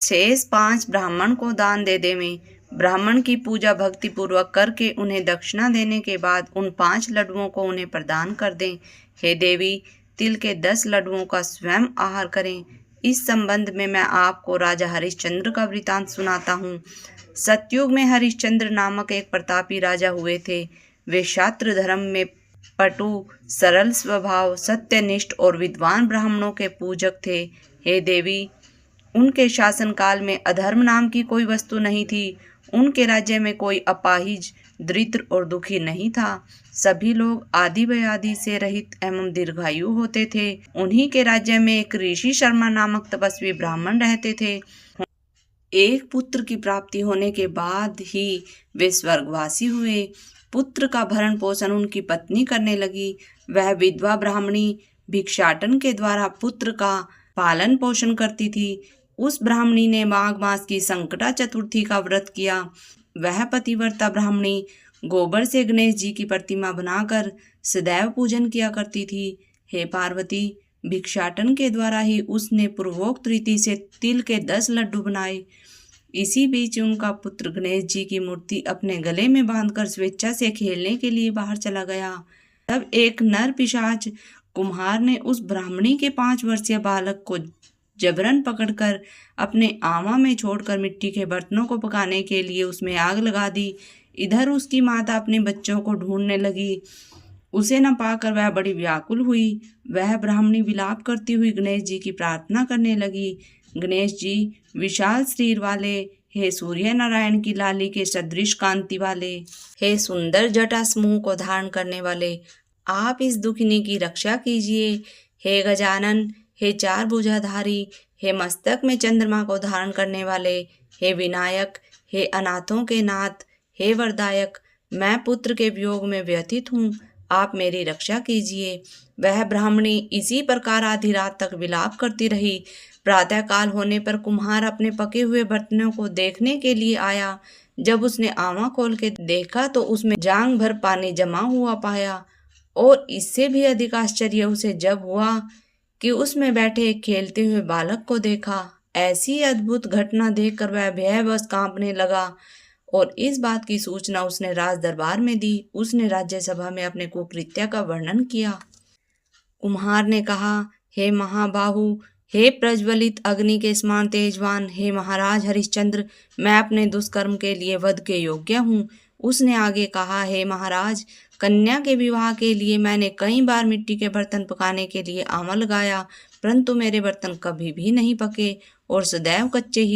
शेष 5 ब्राह्मण को दान दे देवें। ब्राह्मण की पूजा भक्ति पूर्वक करके उन्हें दक्षिणा देने के बाद उन 5 लड्डुओं को उन्हें प्रदान कर दें। हे देवी, तिल के 10 लड्डुओं का स्वयं आहार करें। इस संबंध में मैं आपको राजा हरिश्चंद्र का वृतांत सुनाता हूँ। सतयुग में हरिश्चंद्र नामक एक प्रतापी राजा हुए थे। वे क्षात्र धर्म में पटु, सरल स्वभाव, सत्यनिष्ठ और विद्वान ब्राह्मणों के पूजक थे। हे देवी, उनके शासनकाल में अधर्म नाम की कोई वस्तु नहीं थी। उनके राज्य में कोई अपाहिज, दरिद्र और दुखी नहीं था। सभी लोग आदि व्याधि से रहित एवं दीर्घायु होते थे। उन्हीं के राज्य में एक ऋषि शर्मा नामक तपस्वी ब्राह्मण रहते थे। एक पुत्र की प्राप्ति होने के बाद ही वे स्वर्गवासी हुए। पुत्र का भरण पोषण उनकी पत्नी करने लगी। वह विधवा ब्राह्मणी भिक्षाटन के द्वारा पुत्र का पालन पोषण करती थी। उस ब्राह्मणी ने माघ मास की संकटा चतुर्थी का व्रत किया। वह पतिव्रता ब्राह्मणी गोबर से गणेश जी की प्रतिमा बनाकर सदैव पूजन किया करती थी। हे पार्वती, भिक्षाटन के द्वारा ही उसने पूर्वोक्त रीति से तिल के 10 लड्डू बनाए। इसी बीच उनका पुत्र गणेश जी की मूर्ति अपने गले में बांधकर स्वेच्छा से खेलने के लिए बाहर चला गया। तब एक नर पिशाच कुम्हार ने उस ब्राह्मणी के 5 वर्षीय बालक को जबरन पकड़कर अपने आमा में छोड़कर मिट्टी के बर्तनों को पकाने के लिए उसमें आग लगा दी। इधर उसकी माता अपने बच्चों को ढूंढने लगी। उसे न पाकर वह बड़ी व्याकुल हुई। वह ब्राह्मणी विलाप करती हुई गणेश जी की प्रार्थना करने लगी। गणेश जी, विशाल शरीर वाले, हे सूर्य नारायण की लाली के सदृश कांति वाले, हे सुंदर जटा समूह को धारण करने वाले, आप इस दुखिनी की रक्षा कीजिए। हे गजानन, हे 4 भुजाधारी, हे मस्तक में चंद्रमा को धारण करने वाले, हे विनायक, हे अनाथों के नाथ, हे वरदायक, मैं पुत्र के वियोग में व्यथित हूँ, आप मेरी रक्षा कीजिए। वह ब्राह्मणी इसी प्रकार आधी रात तक विलाप करती रही। प्रातःकाल होने पर कुम्हार अपने पके हुए बर्तनों को देखने के लिए आया। जब उसने आमा खोल के देखा तो उसमें जांग भर पानी जमा हुआ पाया। और इससे भी अधिक आश्चर्य उसे जब हुआ कि उसमें बैठे एक खेलते हुए बालक को देखा। ऐसी अद्भुत घटना देखकर वह भयवश कांपने लगा और इस बात की सूचना उसने राज दरबार में दी। उसने राज्यसभा में अपने कुकृत्य का वर्णन किया। कुम्हार ने कहा, हे महाबाहु, हे प्रज्वलित अग्नि के समान तेजवान, हे महाराज हरिश्चंद्र, मैं अपने दुष्कर्म के लिए वध के योग्य हूँ। उसने आगे कहा, हे महाराज, कन्या के विवाह के लिए मैंने कई बार मिट्टी के बर्तन पकाने के लिए आमा लगाया, परंतु मेरे बर्तन कभी भी नहीं पके और सदैव कच्चे ही